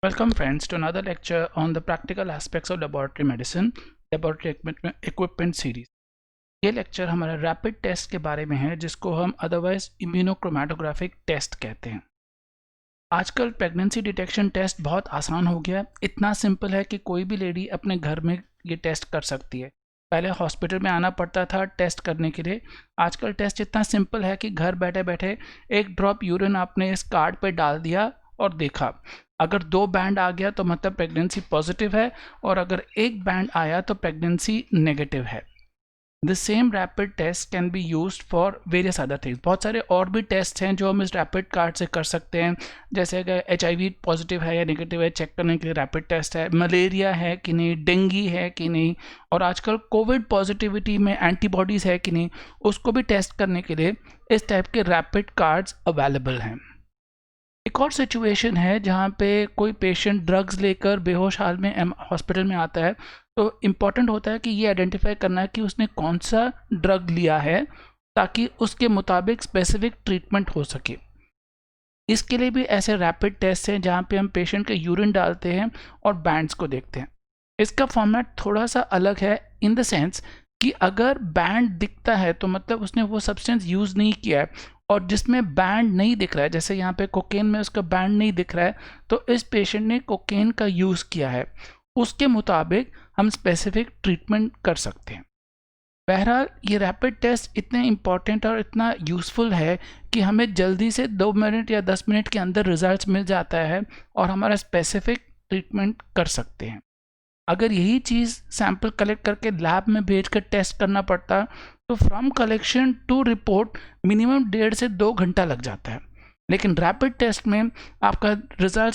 Welcome friends to another lecture on the practical aspects of laboratory medicine, laboratory equipment series। ये lecture हमारा rapid test के बारे में है जिसको हम अदरवाइज इम्यूनोक्रोमेटोग्राफिक टेस्ट कहते हैं। आजकल प्रेगनेंसी डिटेक्शन टेस्ट बहुत आसान हो गया, इतना सिंपल है कि कोई भी लेडी अपने घर में ये टेस्ट कर सकती है। पहले हॉस्पिटल में आना पड़ता था टेस्ट करने के लिए, आजकल टेस्ट इतना सिंपल है कि घर बैठे बैठे एक ड्रॉप यूरिन आपने इस कार्ड पे डाल दिया और देखा, अगर 2 बैंड आ गया तो मतलब प्रेगनेंसी पॉजिटिव है, और अगर 1 बैंड आया तो प्रेगनेंसी नेगेटिव है। The same rapid test can be used for various other things. बहुत सारे और भी टेस्ट हैं जो हम इस रैपिड कार्ड से कर सकते हैं, जैसे अगर HIV पॉजिटिव है या नेगेटिव है चेक करने के लिए रैपिड टेस्ट है, मलेरिया है कि नहीं, डेंगू है कि नहीं, और आजकल कोविड पॉजिटिविटी में एंटीबॉडीज़ है कि नहीं, उसको भी टेस्ट करने के लिए इस टाइप के रैपिड कार्ड्स अवेलेबल हैं। एक और सिचुएशन है जहाँ पे कोई पेशेंट ड्रग्स लेकर बेहोश हाल में हॉस्पिटल में आता है, तो इम्पॉर्टेंट होता है कि ये आइडेंटिफाई करना है कि उसने कौन सा ड्रग लिया है ताकि उसके मुताबिक स्पेसिफिक ट्रीटमेंट हो सके। इसके लिए भी ऐसे रैपिड टेस्ट हैं जहाँ पे हम पेशेंट के यूरिन डालते हैं और बैंड्स को देखते हैं। इसका फॉर्मेट थोड़ा सा अलग है इन द सेंस कि अगर बैंड दिखता है तो मतलब उसने वो सब्सटेंस यूज़ नहीं किया है, और जिसमें बैंड नहीं दिख रहा है, जैसे यहाँ पे कोकेन में उसका बैंड नहीं दिख रहा है, तो इस पेशेंट ने कोकेन का यूज़ किया है, उसके मुताबिक हम स्पेसिफिक ट्रीटमेंट कर सकते हैं। बहरहाल ये रैपिड टेस्ट इतने इम्पॉर्टेंट और इतना यूज़फुल है कि हमें जल्दी से 2 मिनट या 10 मिनट के अंदर रिजल्ट्स मिल जाता है और हमारा स्पेसिफिक ट्रीटमेंट कर सकते हैं। अगर यही चीज़ सैंपल कलेक्ट करके लैब में भेजकर टेस्ट करना पड़ता तो from collection to report minimum 1.5 से 2 घंटा लग जाता है, लेकिन रैपिड टेस्ट में आपका रिजल्ट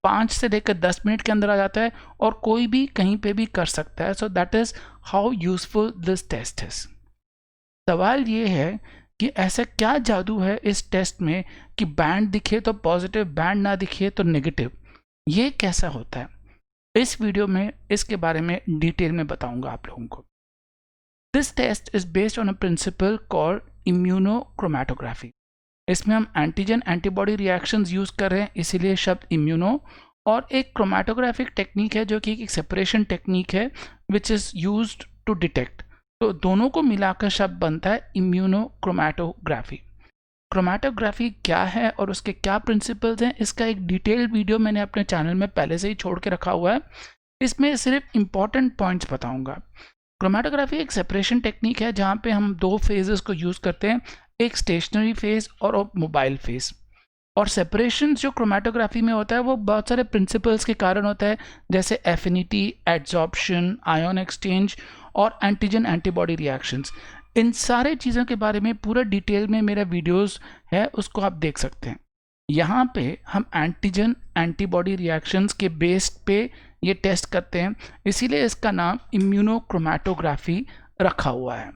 5 से लेकर 10 मिनट के अंदर आ जाता है और कोई भी कहीं पे भी कर सकता है। So that is how useful this test is. सवाल ये है कि ऐसा क्या जादू है इस टेस्ट में कि बैंड दिखे तो पॉजिटिव, बैंड ना दिखे तो नेगेटिव, ये कैसा होता है? इस वीडियो में इसके बारे में डिटेल में बताऊंगा आप लोगों को। This test is based on a principle called immunochromatography. इसमें हम एंटीजन एंटीबॉडी रिएक्शंस यूज कर रहे हैं, इसीलिए शब्द इम्यूनो, और एक क्रोमेटोग्राफिक टेक्निक है जो कि एक सेपरेशन टेक्निक है which is used to detect. तो दोनों को मिलाकर शब्द बनता है इम्यूनोक्रोमेटोग्राफी। क्रोमेटोग्राफी क्या है और उसके क्या प्रिंसिपल्स हैं, इसका एक डिटेल वीडियो मैंने अपने चैनल में पहले से ही छोड़ के रखा हुआ है, इसमें सिर्फ इंपॉर्टेंट पॉइंट्स बताऊंगा। क्रोमेटोग्राफी एक सेपरेशन टेक्निक है जहाँ पे हम 2 फेजेस को यूज़ करते हैं, एक स्टेशनरी फेज और मोबाइल फेज। और सेपरेशन जो क्रोमेटोग्राफी में होता है वो बहुत सारे प्रिंसिपल्स के कारण होता है, जैसे एफिनिटी, एड्जॉर्प्शन, आयन एक्सचेंज और एंटीजन एंटीबॉडी रिएक्शंस। इन सारे चीज़ों के बारे में पूरा डिटेल में मेरा वीडियोस है, उसको आप देख सकते हैं। यहाँ पे हम एंटीजन एंटीबॉडी रिएक्शंस के बेस पे ये टेस्ट करते हैं, इसीलिए इसका नाम इम्यूनोक्रोमेटोग्राफी रखा हुआ है।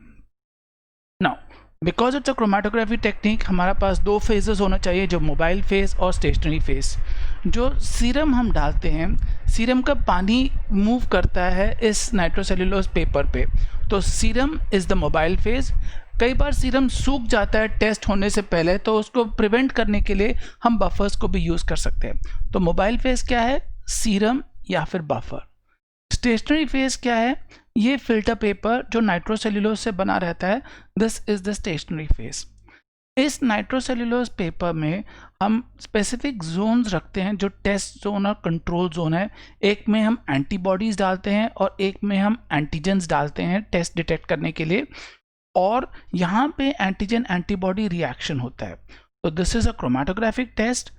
Now because of the chromatography technique हमारे पास 2 फेजेस होना चाहिए, जो मोबाइल फेज और स्टेशनरी फेज। जो सीरम हम डालते हैं, सीरम का पानी मूव करता है इस नाइट्रोसेल्युलोज पेपर पे, तो serum is the mobile phase. कई बार सीरम सूख जाता है टेस्ट होने से पहले, तो उसको प्रिवेंट करने के लिए हम बफर्स को भी यूज़ कर सकते हैं। तो मोबाइल फेज क्या है? सीरम या फिर बफर। स्टेशनरी फेज क्या है? ये फिल्टर पेपर जो नाइट्रोसेल्युलोज से बना रहता है, this is the stationary phase. इस नाइट्रोसेल्युलोज पेपर में हम स्पेसिफिक जोन्स रखते हैं जो टेस्ट जोन और कंट्रोल जोन है। एक में हम एंटीबॉडीज डालते हैं और एक में हम एंटीजेंस डालते हैं टेस्ट डिटेक्ट करने के लिए, और यहाँ पे एंटीजन एंटीबॉडी रिएक्शन होता है। तो this is a chromatographic test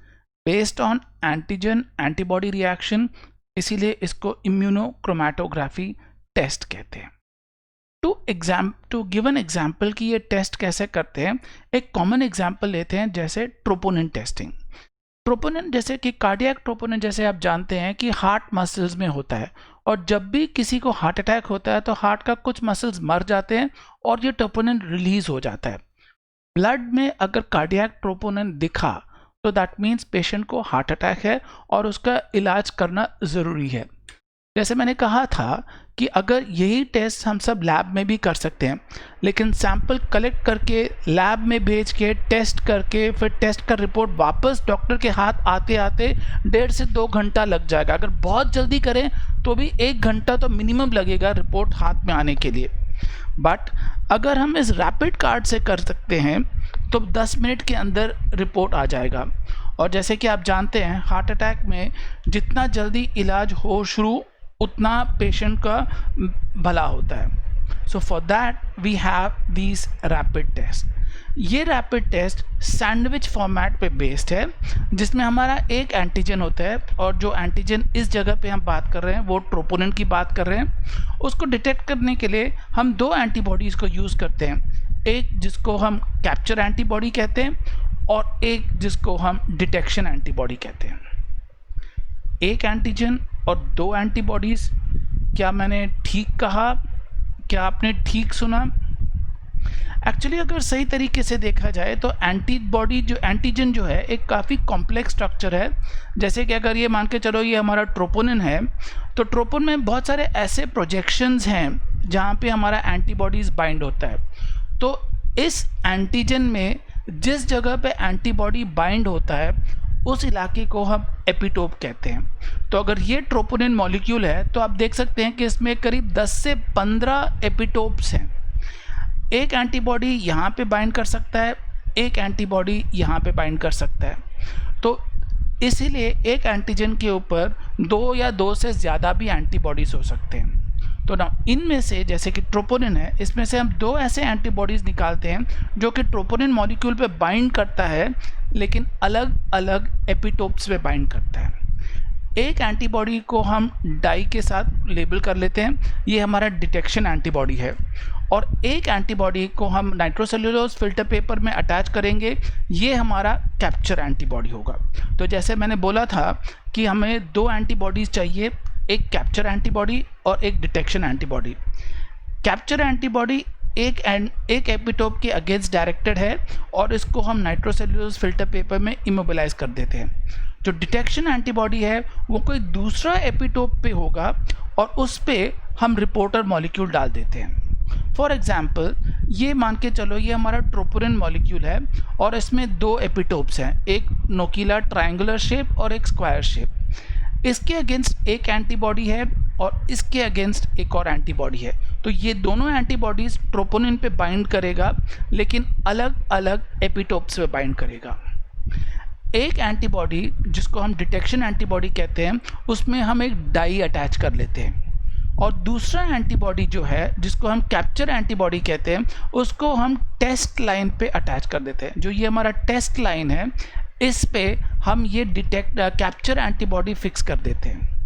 based on antigen antibody reaction, इसीलिए इसको इम्यूनोक्रोमेटोग्राफी टेस्ट कहते हैं। टू गिव एन एग्जाम्पल कि ये टेस्ट कैसे करते हैं, एक कॉमन एग्जाम्पल लेते हैं, जैसे ट्रोपोनिन टेस्टिंग। ट्रोपोनिन जैसे कि कार्डियक ट्रोपोनिन, जैसे आप जानते हैं कि हार्ट मसल्स में होता है, और जब भी किसी को हार्ट अटैक होता है तो हार्ट का कुछ मसल्स मर जाते हैं और ये ट्रोपोनिन रिलीज हो जाता है। ब्लड में अगर कार्डियक ट्रोपोनिन दिखा तो दैट मीन्स पेशेंट को हार्ट अटैक है और उसका इलाज करना ज़रूरी है। जैसे मैंने कहा था कि अगर यही टेस्ट हम सब लैब में भी कर सकते हैं, लेकिन सैंपल कलेक्ट करके लैब में भेज के टेस्ट करके फिर टेस्ट का रिपोर्ट वापस डॉक्टर के हाथ आते आते 1.5 से 2 घंटा लग जाएगा। अगर बहुत जल्दी करें तो भी 1 घंटा तो मिनिमम लगेगा रिपोर्ट हाथ में आने के लिए। बट अगर हम इस रैपिड कार्ड से कर सकते हैं तो 10 मिनट के अंदर रिपोर्ट आ जाएगा। और जैसे कि आप जानते हैं, हार्ट अटैक में जितना जल्दी इलाज हो शुरू उतना पेशेंट का भला होता है। So for that we have these rapid test. ये रैपिड टेस्ट सैंडविच फॉर्मेट पे बेस्ड है, जिसमें हमारा एक एंटीजन होता है, और जो एंटीजन इस जगह पे हम बात कर रहे हैं वो ट्रोपोनिन की बात कर रहे हैं। उसको डिटेक्ट करने के लिए हम 2 एंटीबॉडीज़ को यूज़ करते हैं, एक जिसको हम कैप्चर एंटीबॉडी कहते हैं और एक जिसको हम डिटेक्शन एंटीबॉडी कहते हैं। एक एंटीजन और 2 एंटीबॉडीज़, क्या मैंने ठीक कहा? क्या आपने ठीक सुना? एक्चुअली अगर सही तरीके से देखा जाए तो एंटीबॉडी जो एंटीजन जो है एक काफ़ी कॉम्प्लेक्स स्ट्रक्चर है। जैसे कि अगर ये मान के चलो ये हमारा ट्रोपोनिन है, तो ट्रोपोनिन में बहुत सारे ऐसे प्रोजेक्शंस हैं जहाँ पे हमारा एंटीबॉडीज़ बाइंड होता है। तो इस एंटीजन में जिस जगह पे एंटीबॉडी बाइंड होता है उस इलाके को हम एपिटोप कहते हैं। तो अगर ये ट्रोपोनिन मॉलिक्यूल है तो आप देख सकते हैं कि इसमें करीब 10 से 15 एपिटोप्स हैं। एक एंटीबॉडी यहाँ पे बाइंड कर सकता है, एक एंटीबॉडी यहाँ पे बाइंड कर सकता है। तो इसीलिए एक एंटीजन के ऊपर 2 या 2 से ज़्यादा भी एंटीबॉडीज़ हो सकते हैं। तो ना इनमें से जैसे कि ट्रोपोनिन है, इसमें से हम 2 ऐसे एंटीबॉडीज़ निकालते हैं जो कि ट्रोपोनिन मॉलिक्यूल पे बाइंड करता है, लेकिन अलग अलग एपिटोप्स पे बाइंड करता है। एक एंटीबॉडी को हम डाई के साथ लेबल कर लेते हैं, ये हमारा डिटेक्शन एंटीबॉडी है, और एक एंटीबॉडी को हम नाइट्रोसेल्यूलोज फिल्टर पेपर में अटैच करेंगे, ये हमारा कैप्चर एंटीबॉडी होगा। तो जैसे मैंने बोला था कि हमें 2 एंटीबॉडीज़ चाहिए, एक कैप्चर एंटीबॉडी और एक डिटेक्शन एंटीबॉडी। कैप्चर एंटीबॉडी एक एपिटोप के अगेंस्ट डायरेक्टेड है और इसको हम नाइट्रोसेल्यूलोज फिल्टर पेपर में इमोबिलाइज कर देते हैं। जो डिटेक्शन एंटीबॉडी है वो कोई दूसरा एपिटोप पे होगा और उस पे हम रिपोर्टर मॉलिक्यूल डाल देते हैं। फॉर एग्जाम्पल ये मान के चलो ये हमारा ट्रोपोनिन मॉलिक्यूल है और इसमें 2 एपिटोप्स हैं, एक नोकीला ट्रायंगुलर शेप और एक स्क्वायर शेप। इसके अगेंस्ट एक एंटीबॉडी है और इसके अगेंस्ट एक और एंटीबॉडी है। तो ये दोनों एंटीबॉडीज़ ट्रोपोनिन पे बाइंड करेगा, लेकिन अलग अलग एपिटोप्स पे बाइंड करेगा। एक एंटीबॉडी जिसको हम डिटेक्शन एंटीबॉडी कहते हैं, उसमें हम एक डाई अटैच कर लेते हैं, और दूसरा एंटीबॉडी जो है जिसको हम कैप्चर एंटीबॉडी कहते हैं, उसको हम टेस्ट लाइन पे अटैच कर देते हैं। जो ये हमारा टेस्ट लाइन है, इस पे हम ये कैप्चर एंटीबॉडी फिक्स कर देते हैं,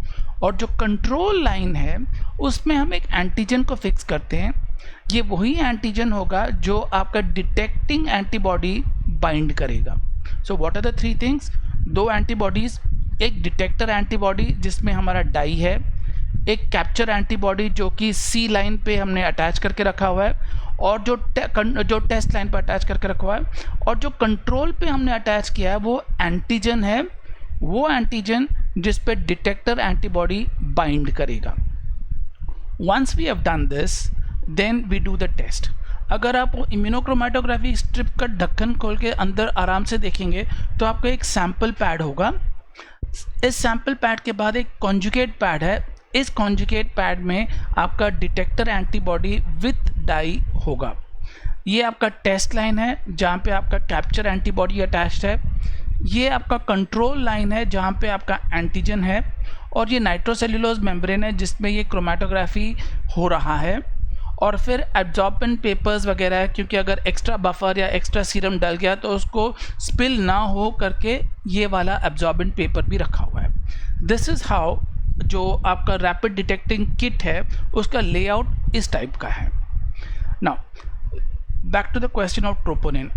और जो कंट्रोल लाइन है उसमें हम एक एंटीजन को फिक्स करते हैं। ये वही एंटीजन होगा जो आपका डिटेक्टिंग एंटीबॉडी बाइंड करेगा। So what are the 3 things? 2 antibodies, एक डिटेक्टर एंटीबॉडी जिसमें हमारा डाई है, एक कैप्चर एंटीबॉडी जो कि सी लाइन पे हमने अटैच करके रखा हुआ है, और जो टेस्ट लाइन पर अटैच करके रखा हुआ है, और जो कंट्रोल पे हमने अटैच किया है वो एंटीजन है, वो एंटीजन जिस पे डिटेक्टर एंटीबॉडी बाइंड करेगा। Once we have done this then we do the test. अगर आप इम्यूनोक्रोमेटोग्राफी स्ट्रिप का ढक्कन खोल के अंदर आराम से देखेंगे तो आपको एक सैंपल पैड होगा। इस सैंपल पैड के बाद एक कॉन्जुगेट पैड है। इस कॉन्जुगेट पैड में आपका डिटेक्टर एंटीबॉडी विथ डाई होगा। ये आपका टेस्ट लाइन है जहाँ पे आपका कैप्चर एंटीबॉडी अटैच्ड है। ये आपका कंट्रोल लाइन है जहाँ पे आपका एंटीजन है, और ये नाइट्रोसेल्यूलोज मेम्ब्रेन है जिसमें ये क्रोमेटोग्राफी हो रहा है। और फिर एब्जॉर्बेंट पेपर्स वगैरह है, क्योंकि अगर एक्स्ट्रा बफर या एक्स्ट्रा सीरम डल गया तो उसको स्पिल ना हो करके ये वाला एब्जॉर्बेंट पेपर भी रखा हुआ है। दिस इज़ हाउ जो आपका रैपिड डिटेक्टिंग किट है उसका लेआउट इस टाइप का है। Now back to the question of troponin.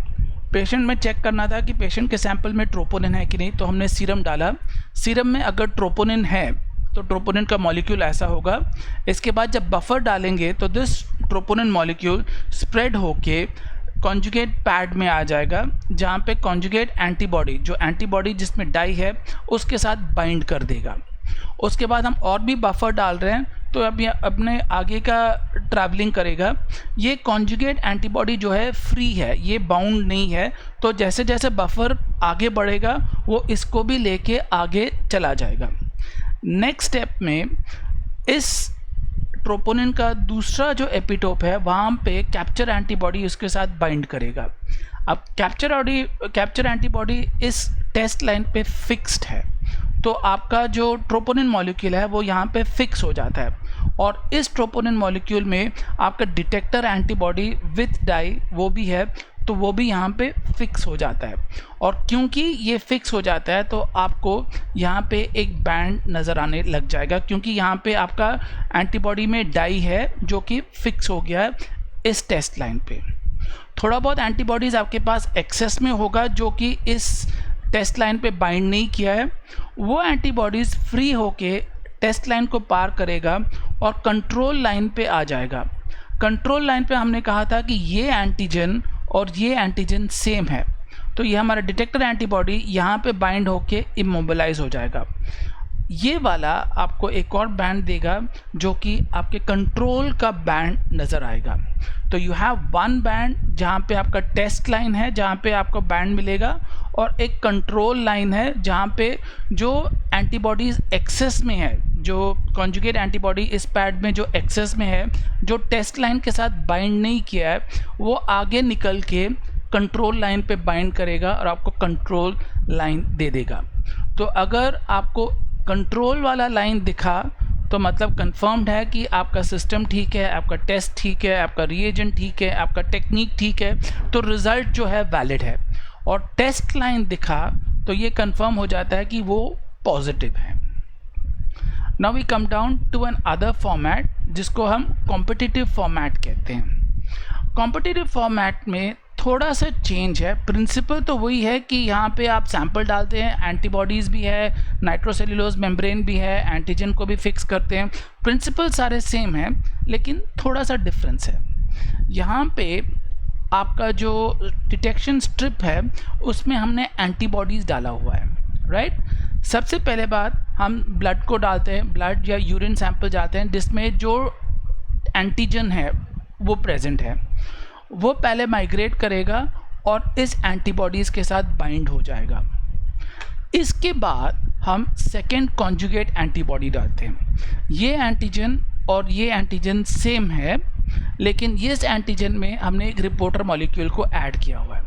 Patient में चेक करना था कि पेशेंट के सैंपल में ट्रोपोनिन है कि नहीं, तो हमने सीरम डाला। सीरम में अगर ट्रोपोनिन है तो ट्रोपोनिन का मॉलिक्यूल ऐसा होगा। इसके बाद जब बफर डालेंगे तो दिस ट्रोपोनिन मॉलिक्यूल स्प्रेड होके कॉन्जुगेट पैड में आ जाएगा, जहाँ पे कॉन्जुगेट एंटीबॉडी, जो एंटीबॉडी जिसमें डाई है, उसके साथ बाइंड कर देगा। उसके बाद हम और भी बफर डाल रहे हैं तो अब ये अपने आगे का ट्रैवलिंग करेगा। ये कॉन्जुगेट एंटीबॉडी जो है फ्री है, ये बाउंड नहीं है, तो जैसे जैसे बफर आगे बढ़ेगा वो इसको भी लेके आगे चला जाएगा। नेक्स्ट स्टेप में इस ट्रोपोनिन का दूसरा जो एपिटोप है वहाँ पे कैप्चर एंटीबॉडी उसके साथ बाइंड करेगा। अब कैप्चर एंटीबॉडी इस टेस्ट लाइन पे फिक्स्ड है, तो आपका जो ट्रोपोनिन मॉलिक्यूल है वो यहाँ पे फिक्स हो जाता है, और इस ट्रोपोनिन मॉलिक्यूल में आपका डिटेक्टर एंटीबॉडी विथ डाई वो भी है, तो वो भी यहाँ पे फिक्स हो जाता है। और क्योंकि ये फिक्स हो जाता है तो आपको यहाँ पे एक बैंड नज़र आने लग जाएगा, क्योंकि यहाँ पे आपका एंटीबॉडी में डाई है जो कि फिक्स हो गया है इस टेस्ट लाइन पे। थोड़ा बहुत एंटीबॉडीज़ आपके पास एक्सेस में होगा जो कि इस टेस्ट लाइन पे बाइंड नहीं किया है, वो एंटीबॉडीज़ फ्री होके टेस्ट लाइन को पार करेगा और कंट्रोल लाइन पे आ जाएगा। कंट्रोल लाइन पे हमने कहा था कि ये एंटीजन और ये एंटीजन सेम है, तो ये हमारा डिटेक्टर एंटीबॉडी यहाँ पे बाइंड होके इमोबिलाइज हो जाएगा। ये वाला आपको एक और बैंड देगा जो कि आपके कंट्रोल का बैंड नज़र आएगा। तो यू हैव वन बैंड जहाँ पे आपका टेस्ट लाइन है, जहाँ पे आपको बैंड मिलेगा, और एक कंट्रोल लाइन है जहाँ पे जो एंटीबॉडीज़ एक्सेस में है, जो कॉन्जुगेट एंटीबॉडी इस पैड में जो एक्सेस में है, जो टेस्ट लाइन के साथ बाइंड नहीं किया है, वो आगे निकल के कंट्रोल लाइन पे बाइंड करेगा और आपको कंट्रोल लाइन दे देगा। तो अगर आपको कंट्रोल वाला लाइन दिखा तो मतलब कंफर्म्ड है कि आपका सिस्टम ठीक है, आपका टेस्ट ठीक है, आपका रिएजेंट ठीक है, आपका टेक्निक ठीक है, तो रिज़ल्ट जो है वैलिड है। और टेस्ट लाइन दिखा तो ये कंफर्म हो जाता है कि वो पॉजिटिव है। Now we come down to another format जिसको हम कॉम्पिटिटिव फॉर्मेट कहते हैं। कॉम्पिटिटिव फॉर्मेट में थोड़ा सा चेंज है, प्रिंसिपल तो वही है कि यहाँ पे आप सैंपल डालते हैं, एंटीबॉडीज़ भी है, नाइट्रोसेल्युलोज मेम्ब्रेन भी है, एंटीजन को भी फिक्स करते हैं, प्रिंसिपल सारे सेम है, लेकिन थोड़ा सा डिफरेंस है। यहाँ पे आपका जो डिटेक्शन स्ट्रिप है उसमें हमने एंटीबॉडीज़ डाला हुआ है, राइट। सबसे पहले बात हम ब्लड को डालते हैं, ब्लड या यूरिन सैंपल जाते हैं जिसमें जो एंटीजन है वो प्रेजेंट है, वो पहले माइग्रेट करेगा और इस एंटीबॉडीज़ के साथ बाइंड हो जाएगा। इसके बाद हम सेकेंड कॉन्जुगेट एंटीबॉडी डालते हैं। ये एंटीजन और ये एंटीजन सेम है, लेकिन इस एंटीजन में हमने एक रिपोर्टर मॉलिक्यूल को ऐड किया हुआ है।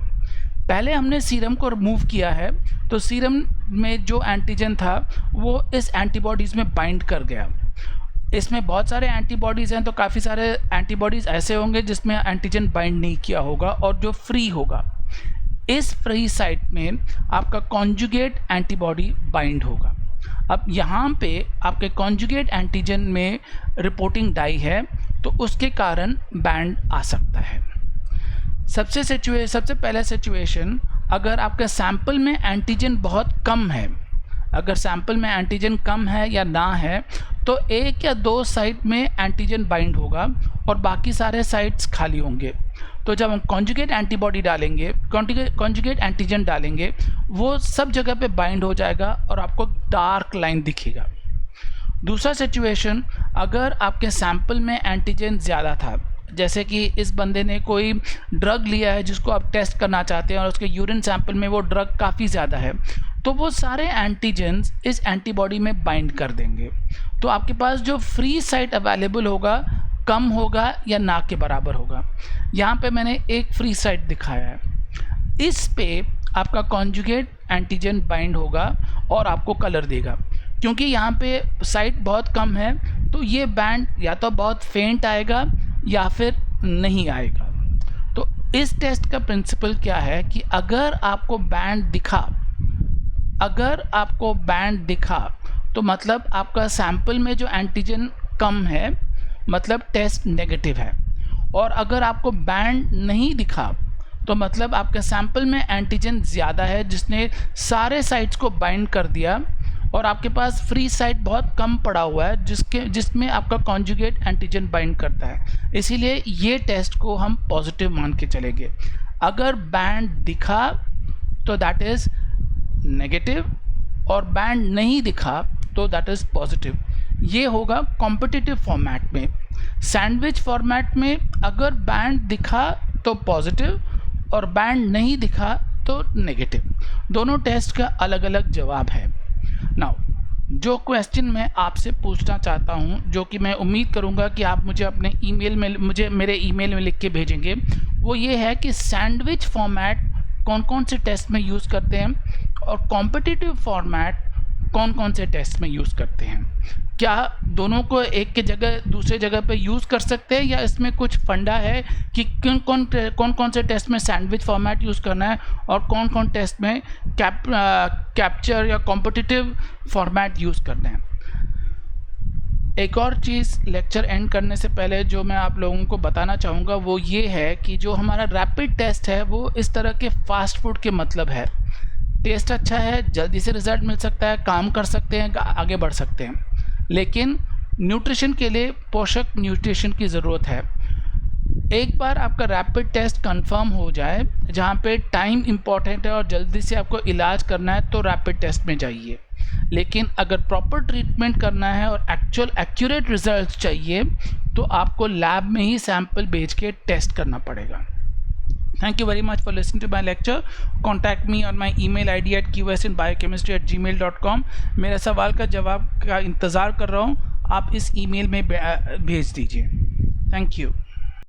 पहले हमने सीरम को रिमूव किया है, तो सीरम में जो एंटीजन था वो इस एंटीबॉडीज़ में बाइंड कर गया। इसमें बहुत सारे एंटीबॉडीज़ हैं, तो काफ़ी सारे एंटीबॉडीज़ ऐसे होंगे जिसमें एंटीजन बाइंड नहीं किया होगा और जो फ्री होगा, इस फ्री साइट में आपका कॉन्जुगेट एंटीबॉडी बाइंड होगा। अब यहाँ पे आपके कॉन्जुगेट एंटीजन में रिपोर्टिंग डाई है, तो उसके कारण बैंड आ सकता है। सबसे पहला सिचुएशन, अगर आपके सैंपल में एंटीजन बहुत कम है, अगर सैंपल में एंटीजन कम है या ना है, तो एक या दो साइट में एंटीजन बाइंड होगा और बाकी सारे साइट्स खाली होंगे। तो जब हम कॉन्जुगेट एंटीबॉडी डालेंगे, कॉन्जुगेट एंटीजन डालेंगे, वो सब जगह पे बाइंड हो जाएगा और आपको डार्क लाइन दिखेगा। दूसरा सिचुएशन, अगर आपके सैंपल में एंटीजन ज़्यादा था, जैसे कि इस बंदे ने कोई ड्रग लिया है जिसको आप टेस्ट करना चाहते हैं और उसके यूरिन सैंपल में वो ड्रग काफ़ी ज़्यादा है, तो वो सारे एंटीजन्स इस एंटीबॉडी में बाइंड कर देंगे। तो आपके पास जो फ्री साइट अवेलेबल होगा कम होगा या ना के बराबर होगा। यहाँ पे मैंने एक फ्री साइट दिखाया है, इस पे आपका कॉन्जुगेट एंटीजन बाइंड होगा और आपको कलर देगा। क्योंकि यहाँ पे साइट बहुत कम है, तो ये बैंड या तो बहुत फेंट आएगा या फिर नहीं आएगा। तो इस टेस्ट का प्रिंसिपल क्या है कि अगर आपको बैंड दिखा तो मतलब आपका सैंपल में जो एंटीजन कम है, मतलब टेस्ट नेगेटिव है। और अगर आपको बैंड नहीं दिखा तो मतलब आपके सैंपल में एंटीजन ज़्यादा है जिसने सारे साइट्स को बाइंड कर दिया और आपके पास फ्री साइट बहुत कम पड़ा हुआ है जिसमें आपका कॉन्जुगेट एंटीजन बाइंड करता है। इसीलिए ये टेस्ट को हम पॉजिटिव मान के चलेंगे। अगर बैंड दिखा तो दैट इज़ नेगेटिव और बैंड नहीं दिखा तो दैट इज़ पॉजिटिव। ये होगा कॉम्पिटिटिव फॉर्मेट में। सैंडविच फॉर्मेट में अगर बैंड दिखा तो पॉजिटिव और बैंड नहीं दिखा तो नेगेटिव। दोनों टेस्ट का अलग अलग जवाब है। नाउ जो क्वेश्चन मैं आपसे पूछना चाहता हूं, जो कि मैं उम्मीद करूंगा कि आप मुझे अपने ईमेल में मेरे ईमेल में लिख के भेजेंगे, वो ये है कि सैंडविच फॉर्मेट कौन कौन से टेस्ट में यूज़ करते हैं और कॉम्पिटिटिव फॉर्मेट कौन कौन से टेस्ट में यूज़ करते हैं। क्या दोनों को एक के जगह दूसरे जगह पे यूज़ कर सकते हैं या इसमें कुछ फंडा है कि कौन कौन से टेस्ट में सैंडविच फॉर्मेट यूज़ करना है और कौन कौन टेस्ट में कैप्चर या कॉम्पिटिटिव फॉर्मेट यूज़ करना है। एक और चीज़ लेक्चर एंड करने से पहले जो मैं आप लोगों को बताना चाहूँगा वो ये है कि जो हमारा रैपिड टेस्ट है वो इस तरह के फास्ट फूड के मतलब है। टेस्ट अच्छा है, जल्दी से रिजल्ट मिल सकता है, काम कर सकते हैं, आगे बढ़ सकते हैं, लेकिन न्यूट्रिशन के लिए पोषक न्यूट्रिशन की ज़रूरत है। एक बार आपका रैपिड टेस्ट कंफर्म हो जाए, जहाँ पे टाइम इम्पॉर्टेंट है और जल्दी से आपको इलाज करना है, तो रैपिड टेस्ट में जाइए। लेकिन अगर प्रॉपर ट्रीटमेंट करना है और एक्चुअल एक्यूरेट रिजल्ट चाहिए तो आपको लैब में ही सैंपल भेज के टेस्ट करना पड़ेगा। Thank you very much for listening to my lecture. Contact me on my email ID at qsinbiochemistry@gmail.com. मेरे सवाल का जवाब का इंतज़ार कर रहा हूँ, आप इस ईमेल में भेज दीजिए। Thank you.